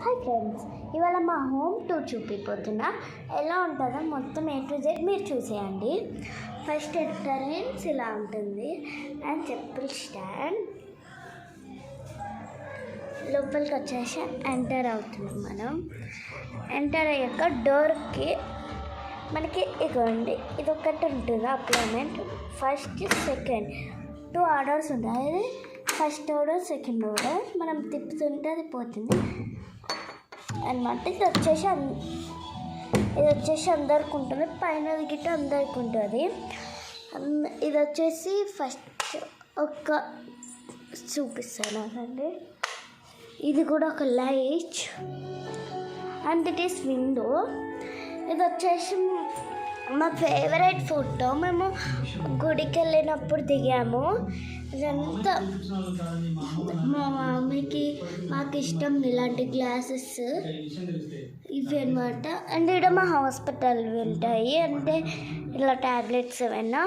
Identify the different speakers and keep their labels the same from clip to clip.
Speaker 1: Hi friends, ఇవాళ మా home tour చూపిపోతున్నా. ఎలా ఉంటుందో మొత్తం A to Z మీరు చూసేయండి. ఫస్ట్ ఎంట్రన్స్ ఇలా ఉంటుంది అండ్ చెప్పుల స్టాండ్. లోపలికి వచ్చేసి ఎంటర్ అవుతున్నాం. మనం ఎంటర్ అయ్యాక డోర్కి మనకి ఇగోండి ఇది ఒకటి ఉంటుంది అప్లైమెంట్. ఫస్ట్ సెకండ్ 2 ఆర్డర్స్ ఉంటాయి. ఫస్ట్ ఆర్డర్ సెకండ్ ఆర్డర్ మనం తిప్పుతుంటే అది పోతుంది అన్నమాట. ఇది వచ్చేసి అందరికి ఉంటుంది. పైన గిట్ట అందరికి ఉంటుంది. ఇది వచ్చేసి ఫస్ట్ ఒక చూపిస్తాను అండి. ఇది కూడా ఒక light and it is window. ఇది వచ్చేసి మా ఫేవరెట్ ఫోటో. మేము గుడికి వెళ్ళినప్పుడు దిగాము. ఇదంతా మా మమ్మీకి మాకు ఇష్టం ఇలాంటి గ్లాసెస్ ఇవి అనమాట. అండ్ ఇక్కడ మా హాస్పిటల్ ఉంటాయి, అంటే ఇలా ట్యాబ్లెట్స్ ఏమైనా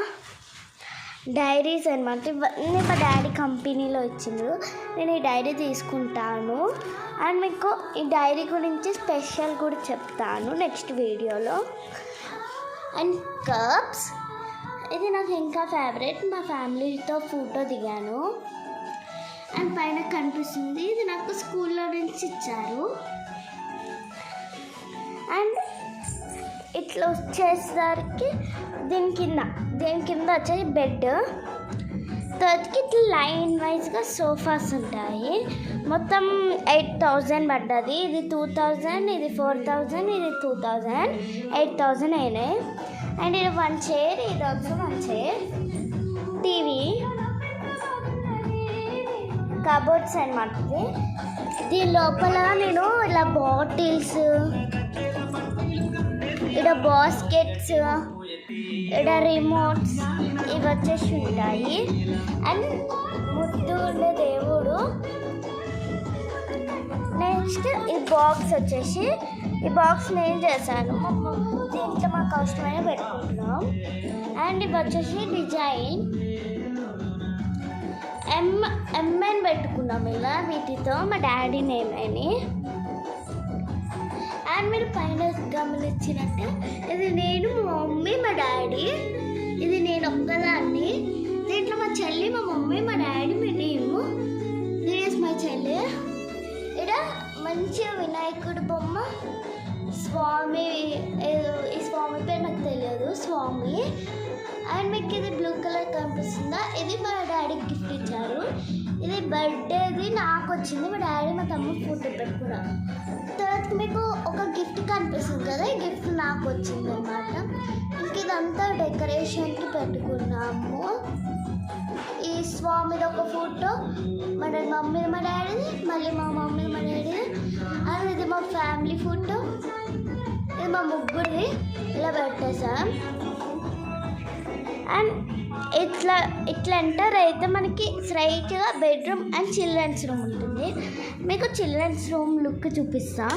Speaker 1: డైరీస్ అనమాట. ఇవన్నీ మా డాడీ కంపెనీలో ఇచ్చిండ్రు. నేను ఈ డైరీ తీసుకుంటాను అండ్ మీకు ఈ డైరీ గురించి స్పెషల్ కూడా చెప్తాను నెక్స్ట్ వీడియోలో. అండ్ కప్స్, ఇది నాకు ఇంకా ఫేవరెట్. మా ఫ్యామిలీతో ఫోటో దిగాను అండ్ పైన కనిపిస్తుంది. ఇది నాకు స్కూల్లో నుంచి ఇచ్చారు. అండ్ ఇట్లా వచ్చేసరికి దీని కింద వచ్చేసి బెడ్. తర్వాతకి ఇట్లా లైన్ వైజ్గా సోఫాస్ ఉంటాయి. మొత్తం 8,000 పడ్డది. ఇది 2,000, ఇది 4,000, ఇది 2,000, 8,000 అయినాయి. అండ్ ఇది 1 చైర్, ఇది ఆల్సో 1 చైర్. టీవీ, కబోర్డ్స్ అనమాట. దీని లోపల నేను ఇలా బాటిల్స్, ఇక్కడ బాస్కెట్స్, ఇక్కడ రిమోట్స్ ఇవి వచ్చేసి ఉంటాయి. అండ్ ముద్దు ఉండే దేవుడు. నెక్స్ట్ ఈ బాక్స్ వచ్చేసి, ఈ బాక్స్ నేను చేశాను. దీంట్లో మాకు అవసరమైన పెట్టుకుంటున్నాం. అండ్ ఇవి వచ్చేసి డిజైన్ ఎంఎన్ పెట్టుకున్నాం ఇలా వీటితో మా డాడీ నేమ్ అని. అండ్ మీరు పైన గమనించినట్టు ఇది నేను, మా మమ్మీ, మా డాడీ. ఇది నేను ఒక్కదాన్ని. దీంట్లో మా చెల్లి, మా మమ్మీ, మా డాడీ, నేను. దిస్ మై చెల్లి. ఇక్కడ మంచి వినాయకుడు బొమ్మ, స్వామి. ఈ స్వామి పేరు నాకు తెలియదు, స్వామి. అండ్ మీకు ఇది బ్లూ కలర్ కనిపిస్తుందా? ఇది మా డాడీకి గిఫ్ట్ ఇచ్చారు. ఇది బర్త్డేది నాకు వచ్చింది. మా డాడీ మా తమ్ముడు ఫోటో పెట్టుకున్నాను. తర్వాత మీకు ఒక గిఫ్ట్ కనిపిస్తుంది కదా, ఈ గిఫ్ట్ నాకు వచ్చింది అనమాట. ఇంక ఇదంతా డెకరేషన్కి పెట్టుకున్నాము. ఈ స్వామిది ఒక ఫోటో, మా మమ్మీ మా డాడీది, మళ్ళీ మా మమ్మీ మా డాడీది. అండ్ ఇది మా ఫ్యామిలీ ఫోటో, ఇది మా ముగ్గురిది. ఇలా పెట్టేసాం. అండ్ ఇట్లా ఎంటర్ అయితే మనకి స్ట్రైట్గా బెడ్రూమ్ అండ్ చిల్డ్రన్స్ రూమ్ ఉంటుంది. మీకు చిల్డ్రన్స్ రూమ్ లుక్ చూపిస్తా.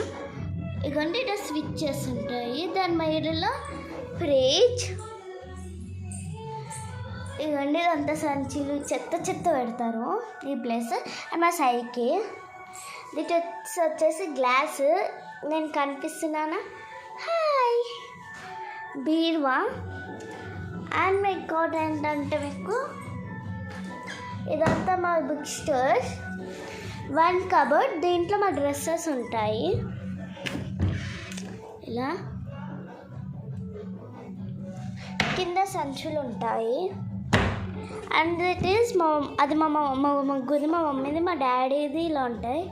Speaker 1: ఇదిగోండి, ఇక్కడ స్విచ్చెస్ ఉంటాయి. దాని మీదలో ఫ్రిడ్జ్. ఇదిగోండి, ఇదంతా సంచులు చెత్త పెడతారు ఈ ప్లేస్. అండ్ మా సైకిల్. ఇది వచ్చేసి గ్లాస్. నేను కనిపిస్తున్నానా? హాయ్. బీరువా. అండ్ మీకు ఇంకోటి ఏంటంటే, మీకు ఇదంతా మా బుక్ స్టోర్. 1 కబోర్డ్, దీంట్లో మా డ్రెస్సెస్ ఉంటాయి ఇలా. కింద సంచులు ఉంటాయి. అండ్ ఇట్ ఈస్ అది మా ముగ్గురిది, మా మమ్మీది, మా డాడీది. ఇలా ఉంటాయి.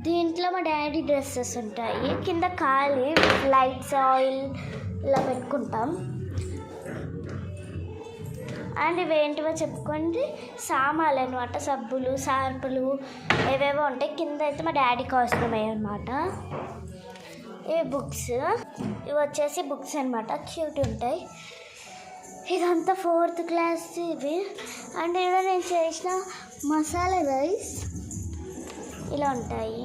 Speaker 1: దీంట్లో మా డాడీ డ్రెస్సెస్ ఉంటాయి. కింద ఖాళీ లైట్స్, ఆయిల్ ఇలా పెట్టుకుంటాం. అండ్ ఇవేంటివో చెప్పుకోండి, సామాన్లు అనమాట. సబ్బులు, షాంపులు ఏవేవో ఉంటాయి. కింద అయితే మా డాడీకి అవసరమయ్యాయి అనమాట. ఇవి బుక్స్. ఇవి వచ్చేసి బుక్స్ అనమాట, క్యూట్ ఉంటాయి. ఇదంతా 4th క్లాస్ ఇవి. అండ్ ఇక్కడ నేను చేసిన మసాలా రైస్ ఇలా ఉంటాయి.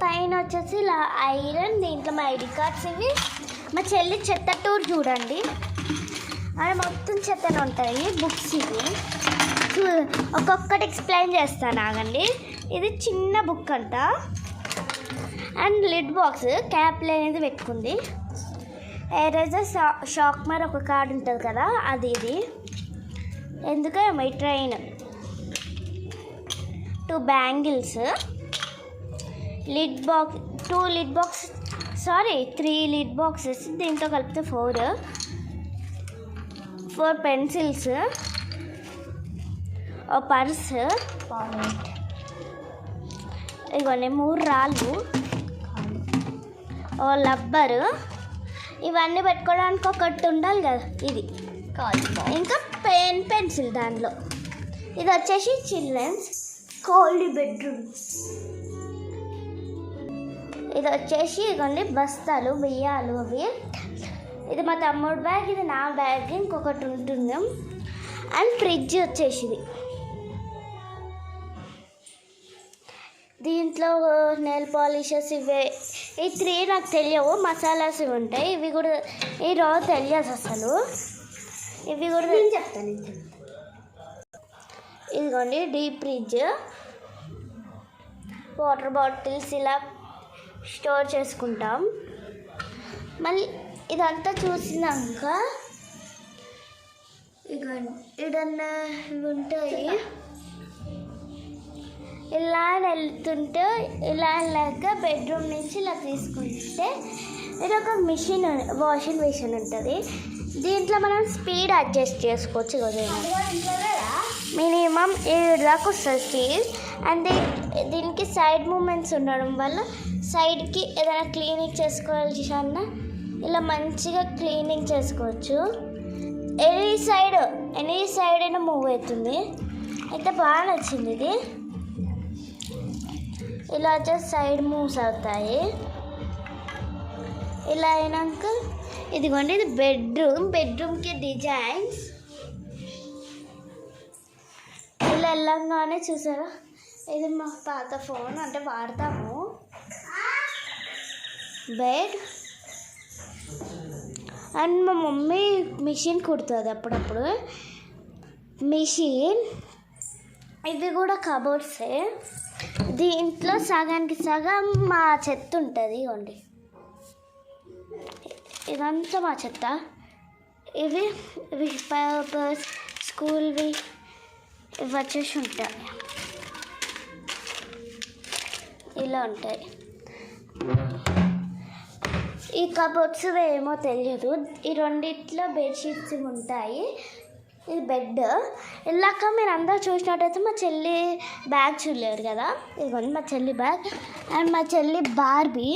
Speaker 1: పైన వచ్చేసి ఇలా ఐరన్. దీంట్లో మా ఐడి కార్డ్స్ ఇవి. మా చెల్లి చెత్త టూర్ చూడండి, అది మొత్తం చెత్తనే ఉంటాయి. బుక్స్ ఇవి ఒక్కొక్కటి ఎక్స్ప్లెయిన్ చేస్తాను ఆగండి. ఇది చిన్న బుక్ అంట. అండ్ లిడ్ బాక్స్ క్యాప్ అనేది పెట్టుకుంది. ఏదైతే షాక్ మరి ఒక కార్డు ఉంటుంది కదా, అది ఇది ఎందుకంటే my train, 2 bangles, lid box, 3 lid boxes, దీంతో కలిపితే 4 పెన్సిల్స్, ఓ పర్స్, ఇవన్నీ 3 రాళ్ళు, ఓ లబ్బరు, ఇవన్నీ పెట్టుకోవడానికి ఒకటి ఉండాలి కదా, ఇది ఇంకా పెన్సిల్ దానిలో. ఇది వచ్చేసి చిల్డ్రన్స్ కోల్డ్ బెడ్రూమ్. ఇది వచ్చేసి ఇవన్నీ బస్తాలు, బియ్యాలు అవి. ఇది మా తమ్ముడు బ్యాగ్, ఇది నా బ్యాగ్, ఇంకొకటి ఉంటుంది. అండ్ ఫ్రిడ్జ్ వచ్చేసి దీంట్లో నెయిల్ పాలిషెస్ ఇవే. ఈ 3 నాకు తెలియవు, మసాలాస్ ఇవి ఉంటాయి. ఇవి కూడా ఈ రోజు తెలియదు అసలు. ఇవి కూడా నేను చెప్తాను. ఇదిగోండి డీప్ ఫ్రిడ్జ్, వాటర్ బాటిల్స్ ఇలా స్టోర్ చేసుకుంటాం. మళ్ళీ ఇదంతా చూసినాక ఇదన్నా ఇవి ఉంటాయి. ఇలా వెళ్తుంటే ఇలా వెళ్ళాక బెడ్రూమ్ నుంచి ఇలా తీసుకుంటే ఇది ఒక మిషన్, వాషింగ్ మిషన్ ఉంటుంది. దీంట్లో మనం స్పీడ్ అడ్జస్ట్ చేసుకోవచ్చు కదా, మినిమం 7 దాకా వస్తుంది స్పీడ్. అండ్ దీనికి సైడ్ మూమెంట్స్ ఉండడం వల్ల సైడ్కి ఏదైనా క్లీనింగ్ చేసుకోవాల్సి అన్నా ఇలా మంచిగా క్లీనింగ్ చేసుకోవచ్చు. ఎనీ సైడ్ అయినా మూవ్ అవుతుంది. అయితే బాగా నచ్చింది ఇది. ఇలా వచ్చేసి సైడ్ మూవ్స్ అవుతాయి. ఇలా అయినాక ఇదిగోండి ఇది బెడ్రూమ్కి డిజైన్స్. ఇలా వెళ్ళంగానే చూసారా, ఇది మా పాత ఫోన్, అంటే వాడతాము. బెడ్ అండ్ మా మమ్మీ మిషన్ కుడుతుంది అప్పుడప్పుడు. మిషన్ ఇవి కూడా కబోర్డ్సే. దీంట్లో సగానికి సగం మా చెత్త ఉంటుంది. ఇవ్వండి ఇదంతా మా చెత్త. ఇవి పేపర్స్, స్కూల్వి ఇవి వచ్చేసి ఉంటాయి, ఇలా ఉంటాయి. ఈ కబోర్డ్స్ ఏమో తెలియదు. ఈ రెండిట్లో బెడ్షీట్స్ ఉంటాయి. ఇది బెడ్. ఇలాక మీరు అందరూ చూసినట్టయితే మా చెల్లి బ్యాగ్ చూడలేరు కదా, ఇదిగోండి మా చెల్లి బ్యాగ్. అండ్ మా చెల్లి బార్బీ,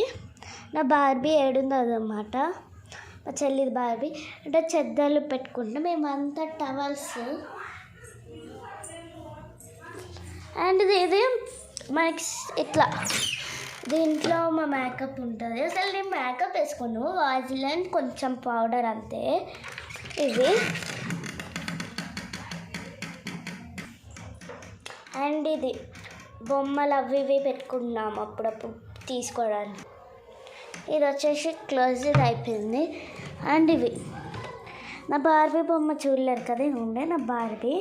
Speaker 1: నా బార్బీ ఏడుందో అదన్నమాట. మా చెల్లి బార్బీ అంటే చెద్దలు పెట్టుకుంటాం మేమంతా, టవల్స్. అండ్ ఇది మనకి ఇట్లా దీంట్లో మా మేకప్ ఉంటుంది. అసలు నేను మేకప్ వేసుకోను, వాజిలైన్ కొంచెం పౌడర్ అంతే. ఇవి అండ్ ఇది బొమ్మలు అవి ఇవి పెట్టుకున్నాము అప్పుడప్పుడు తీసుకోవడానికి. ఇది వచ్చేసి క్లోజ్డ్ అయిపోయింది. అండ్ ఇవి నా బార్బీ బొమ్మ చూడలేరు కదా, ఇది ఉండే నా బార్బీ.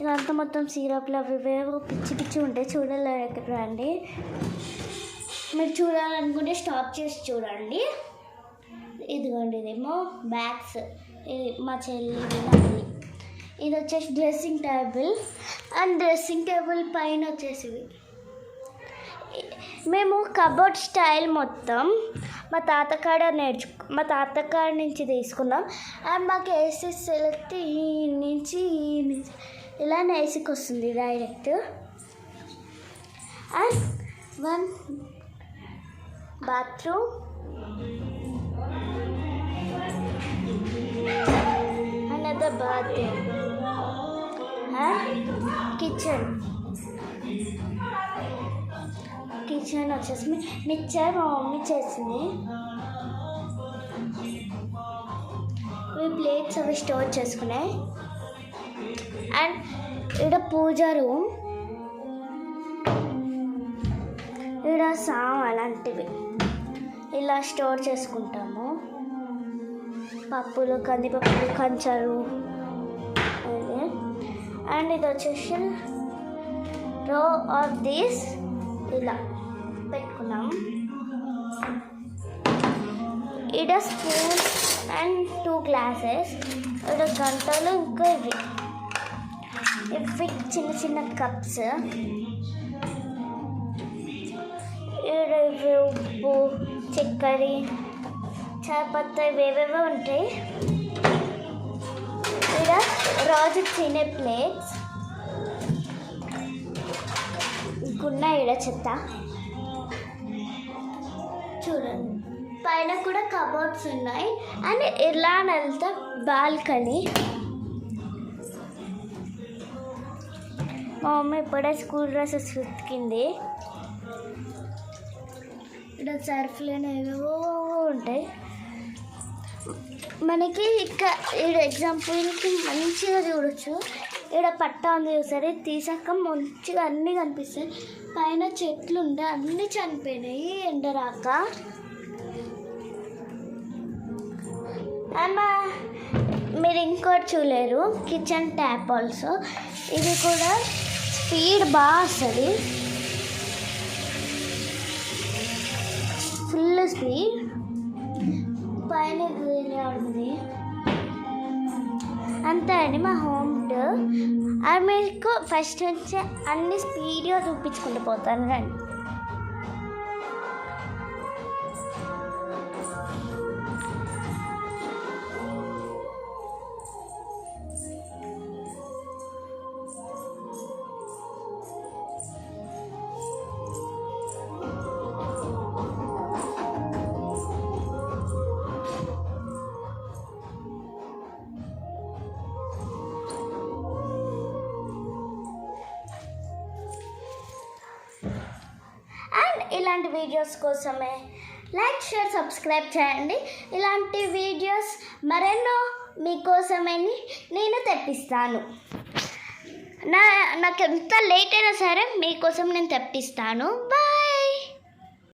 Speaker 1: ఇదంతా మొత్తం సిరప్లు అవి ఇవేవో పిచ్చి పిచ్చి ఉంటాయి, చూడలేరు రండి. మీరు చూడాలనుకుంటే స్టాప్ చేసి చూడండి. ఇదిగోండి ఇదేమో బ్యాగ్స్, ఇది మా చెల్లి. ఇది వచ్చేసి dressing table. And dressing table పైన వచ్చేసి మేము కబోర్డ్ స్టైల్ మొత్తం మా తాతకాడ నుంచి తీసుకున్నాం. అండ్ మాకు ఏసీ సెలెక్ట్ ఈ నుంచి ఇలా ఏసీకి వస్తుంది direct. And 1 bathroom, another bathroom, and kitchen వచ్చేసి మిక్చర్ మా మమ్మీ చేసింది. ఇవి ప్లేట్స్ అవి స్టోర్ చేసుకున్నాయి. అండ్ ఇక్కడ పూజ రూమ్, ఇక్కడ అలాంటివి ఇలా స్టోర్ చేసుకుంటాము. పప్పులు, కందిపప్పులు, కంచారు. అండ్ ఇది వచ్చేసి రో ఆఫ్ దిస్ ఇలా పెట్టుకున్నాం. ఈడ స్పూన్ అండ్ 2 గ్లాసెస్, ఈడ గంటలు, ఇంకా ఇవి చిన్న చిన్న కప్స్, ఈడ ఇవి ఉప్పు, చక్కెర, చాయపత్తా ఇవేవేవో ఉంటాయి. ఈడ రోజు తినే ప్లేట్స్ ఇంకున్న ఈడ చెత్త చూడండి. పైన కూడా కబోర్డ్స్ ఉన్నాయి. అండ్ ఇలా వెళ్తే బాల్కనీ. మా మమ్మీ ఇప్పుడే స్కూల్ డ్రెస్సెస్ ఉతికింది. ఇక్కడ సర్ఫ్లు ఏవేవో ఉంటాయి. మనకి ఇక్కడ ఈడ ఎగ్జాంపుల్కి మంచిగా చూడొచ్చు. ఈడ పట్టా ఉంది చూసారి, తీసాక మంచిగా అన్నీ కనిపిస్తాయి. పైన చెట్లు ఉండే అన్నీ చనిపోయినాయి ఎండరాక. అమ్మ మీరు ఇంకోటి చూడలేరు, కిచెన్ ట్యాప్ ఆల్సో. ఇది కూడా స్పీడ్ బాగా వస్తుంది, ఫుల్ స్పీడ్. పైన ఉంది అంతే అండి మా హోమ్ టూర్. అది మీకు ఫస్ట్ నుంచి అన్ని స్పీడ్గా చూపించుకుంటూ పోతాను రండి. ఇలాంటి వీడియోస్ కోసమే లైక్, షేర్, సబ్స్క్రైబ్ చేయండి. ఇలాంటి వీడియోస్ మరెన్నో మీకోసమని నేను తెప్పిస్తాను. నాకు ఎంత లేట్ అయినా సరే మీకోసం నేను తెప్పిస్తాను. బాయ్.